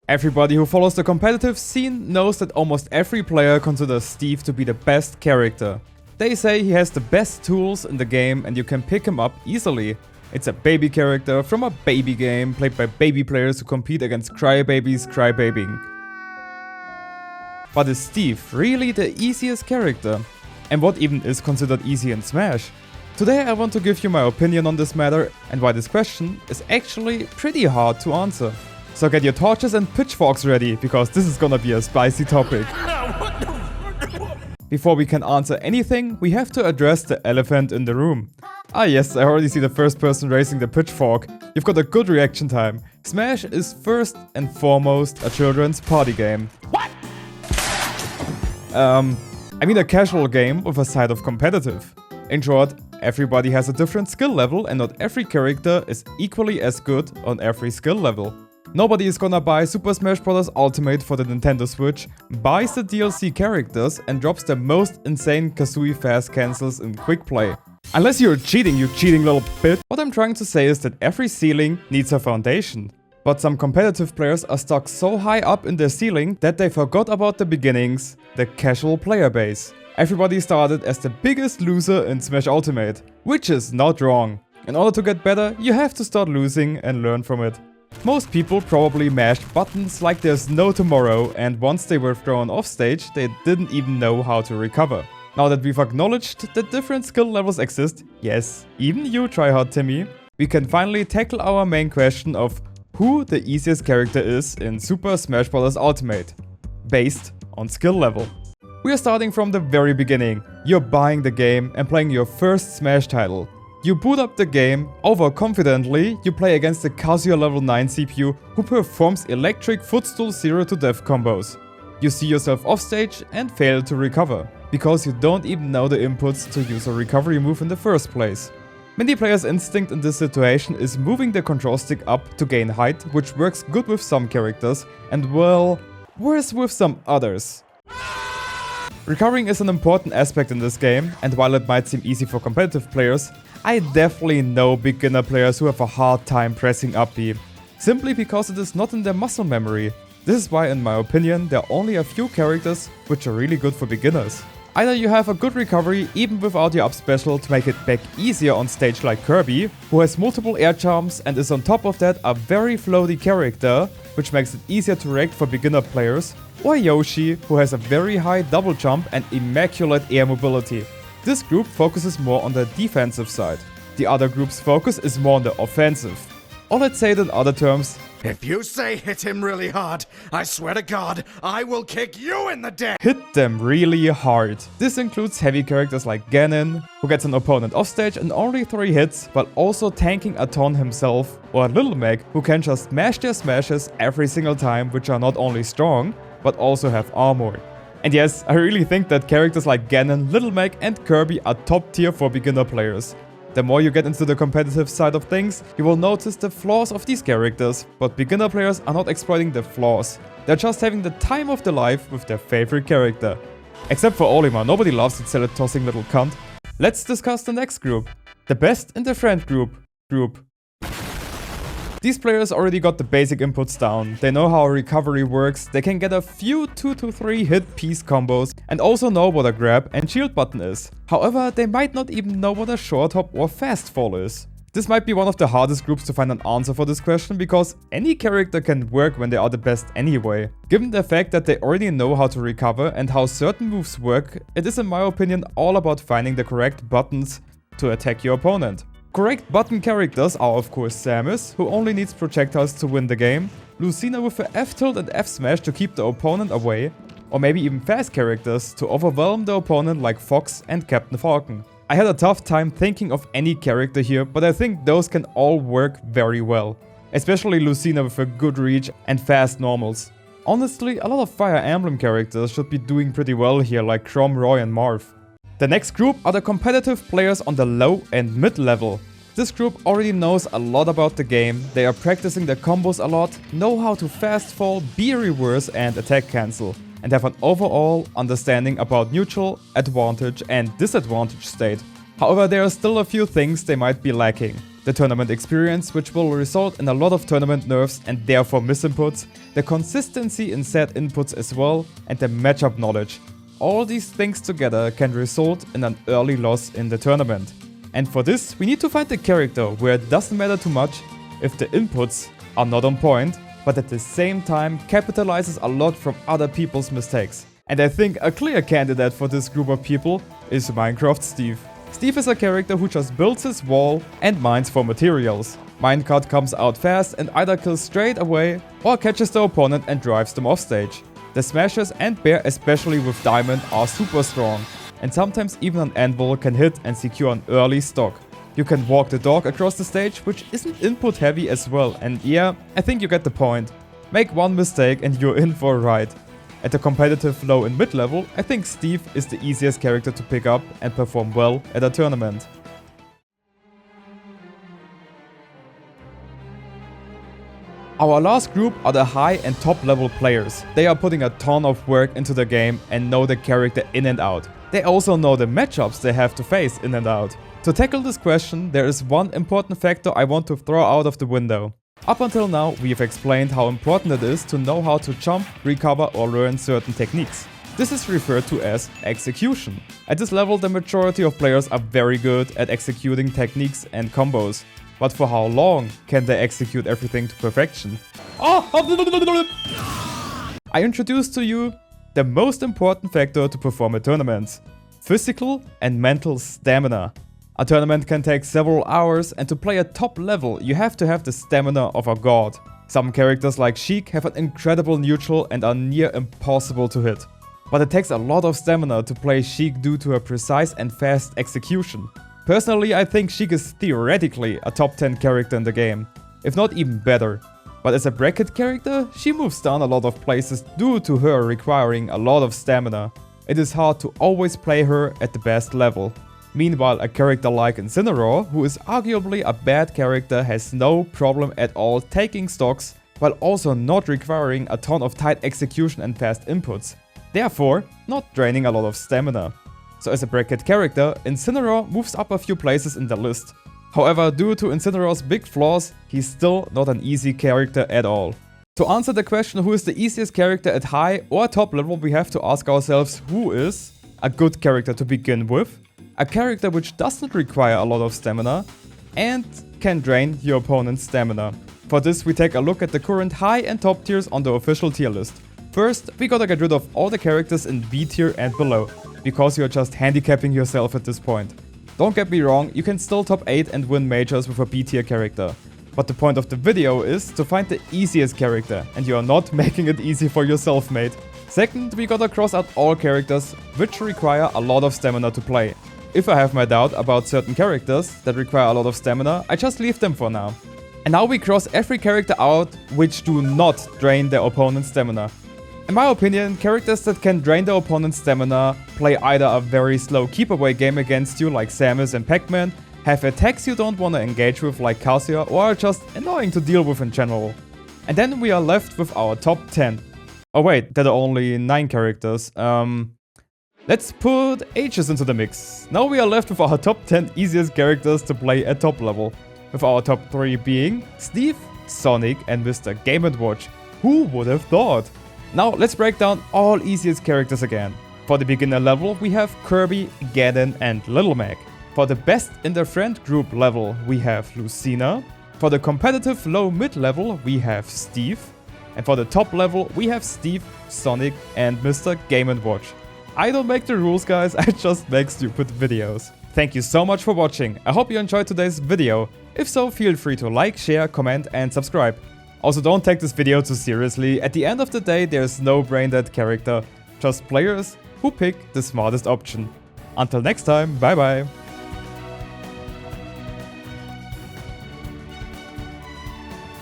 Everybody who follows the competitive scene knows that almost every player considers Steve to be the best character. They say he has the best tools in the game and you can pick him up easily. It's a baby character from a baby game played by baby players who compete against crybabies crybabying. But is Steve really the easiest character? And what even is considered easy in Smash? Today I want to give you my opinion on this matter and why this question is actually pretty hard to answer. So get your torches and pitchforks ready, because this is gonna be a spicy topic. Before we can answer anything, we have to address the elephant in the room. Ah yes, I already see the first person raising the pitchfork. You've got a good reaction time. Smash is first and foremost a children's party game. What? I mean a casual game with a side of competitive. In short, everybody has a different skill level and not every character is equally as good on every skill level. Nobody is gonna buy Super Smash Bros. Ultimate for the Nintendo Switch, buys the DLC characters and drops the most insane Kazooie fast cancels in quick play. Unless you're cheating, you cheating little bitch. What I'm trying to say is that every ceiling needs a foundation. But some competitive players are stuck so high up in their ceiling that they forgot about the beginnings, the casual player base. Everybody started as the biggest loser in Smash Ultimate, which is not wrong. In order to get better, you have to start losing and learn from it. Most people probably mashed buttons like there's no tomorrow, and once they were thrown off stage, they didn't even know how to recover. Now that we've acknowledged that different skill levels exist, yes, even you tryhard Timmy, we can finally tackle our main question of who the easiest character is in Super Smash Bros. Ultimate, based on skill level. We are starting from the very beginning. You're buying the game and playing your first Smash title. You boot up the game, overconfidently, you play against the Kazuya level 9 CPU who performs electric footstool 0 to death combos. You see yourself offstage and fail to recover, because you don't even know the inputs to use a recovery move in the first place. Many players' instinct in this situation is moving the control stick up to gain height, which works good with some characters and well, worse with some others. Recovering is an important aspect in this game, and while it might seem easy for competitive players, I definitely know beginner players who have a hard time pressing up B, simply because it is not in their muscle memory. This is why, in my opinion, there are only a few characters which are really good for beginners. Either you have a good recovery even without your up special to make it back easier on stage like Kirby, who has multiple air charms and is on top of that a very floaty character, which makes it easier to react for beginner players, or Yoshi, who has a very high double jump and immaculate air mobility. This group focuses more on the defensive side. The other group's focus is more on the offensive. Or let's say it in other terms, if you say hit him really hard, I swear to God, I will kick you in the dick! Hit them really hard. This includes heavy characters like Ganon, who gets an opponent offstage in only 3 hits, while also tanking a ton himself, or Little Mac, who can just mash their smashes every single time, which are not only strong, but also have armor. And yes, I really think that characters like Ganon, Little Mac and Kirby are top tier for beginner players. The more you get into the competitive side of things, you will notice the flaws of these characters, but beginner players are not exploiting the flaws. They're just having the time of their life with their favorite character. Except for Olimar, nobody loves that salad tossing little cunt. Let's discuss the next group. The best in the friend group. These players already got the basic inputs down, they know how recovery works, they can get a few 2 to 3 hit piece combos and also know what a grab and shield button is. However, they might not even know what a short hop or fast fall is. This might be one of the hardest groups to find an answer for this question, because any character can work when they are the best anyway. Given the fact that they already know how to recover and how certain moves work, it is in my opinion all about finding the correct buttons to attack your opponent. Correct button characters are of course Samus, who only needs projectiles to win the game, Lucina with the F tilt and F smash to keep the opponent away, or maybe even fast characters to overwhelm the opponent like Fox and Captain Falcon. I had a tough time thinking of any character here, but I think those can all work very well. Especially Lucina with a good reach and fast normals. Honestly, a lot of Fire Emblem characters should be doing pretty well here, like Chrom, Roy and Marth. The next group are the competitive players on the low and mid level. This group already knows a lot about the game, they are practicing their combos a lot, know how to fast fall, be reverse and attack cancel, and have an overall understanding about neutral, advantage and disadvantage state. However, there are still a few things they might be lacking. the tournament experience, which will result in a lot of tournament nerfs and therefore misinputs, the consistency in set inputs as well, and the matchup knowledge. All these things together can result in an early loss in the tournament. And for this, we need to find a character where it doesn't matter too much if the inputs are not on point, but at the same time capitalizes a lot from other people's mistakes. And I think a clear candidate for this group of people is Minecraft Steve. Steve is a character who just builds his wall and mines for materials. Minecart comes out fast and either kills straight away or catches the opponent and drives them off stage. The smashes and bear, especially with diamond, are super strong, and sometimes even an anvil can hit and secure an early stock. You can walk the dog across the stage, which isn't input heavy as well, and yeah, I think you get the point. Make one mistake and you're in for a ride. At the competitive low and mid level, I think Steve is the easiest character to pick up and perform well at a tournament. Our last group are the high and top level players. They are putting a ton of work into the game and know the character in and out. They also know the matchups they have to face in and out. To tackle this question, there is one important factor I want to throw out of the window. Up until now, we have explained how important it is to know how to jump, recover or learn certain techniques. This is referred to as execution. At this level, the majority of players are very good at executing techniques and combos. But for how long can they execute everything to perfection? I introduced to you the most important factor to perform a tournament: physical and mental stamina. A tournament can take several hours, and to play at top level you have to have the stamina of a god. Some characters like Sheik have an incredible neutral and are near impossible to hit. But it takes a lot of stamina to play Sheik due to her precise and fast execution. Personally, I think Sheik is theoretically a top 10 character in the game, if not even better. But as a bracket character, she moves down a lot of places due to her requiring a lot of stamina. It is hard to always play her at the best level. Meanwhile, a character like Sillintor, who is arguably a bad character, has no problem at all taking stocks, while also not requiring a ton of tight execution and fast inputs, therefore not draining a lot of stamina. So as a bracket character, Sillintor moves up a few places in the list. However, due to Sillintor's big flaws, he's still not an easy character at all. To answer the question who is the easiest character at high or top level, we have to ask ourselves who is a good character to begin with, a character which doesn't require a lot of stamina, and can drain your opponent's stamina. For this, we take a look at the current high and top tiers on the official tier list. First, we gotta get rid of all the characters in B tier and below, because you're just handicapping yourself at this point. Don't get me wrong, you can still top 8 and win majors with a B tier character. But the point of the video is to find the easiest character, and you are not making it easy for yourself, mate. Second, we gotta cross out all characters which require a lot of stamina to play. If I have my doubt about certain characters that require a lot of stamina, I just leave them for now. And now we cross every character out which do not drain their opponent's stamina. In my opinion, characters that can drain their opponent's stamina play either a very slow keep away game against you like Samus and Pac-Man, have attacks you don't want to engage with like Cassia, or are just annoying to deal with in general. And then we are left with our top 10. Oh wait, there are only 9 characters. Let's put Aegis into the mix. Now we are left with our top 10 easiest characters to play at top level. With our top 3 being Steve, Sonic and Mr. Game & Watch. Who would have thought? Now let's break down all easiest characters again. For the beginner level we have Kirby, Ganon and Little Mac. For the best in the friend group level we have Lucina. For the competitive low mid level we have Steve. And for the top level we have Steve, Sonic and Mr. Game & Watch. I don't make the rules, guys, I just make stupid videos. Thank you so much for watching. I hope you enjoyed today's video. If so, feel free to like, share, comment and subscribe. Also, don't take this video too seriously. At the end of the day, there's no brain dead character, just players who pick the smartest option. Until next time, bye bye.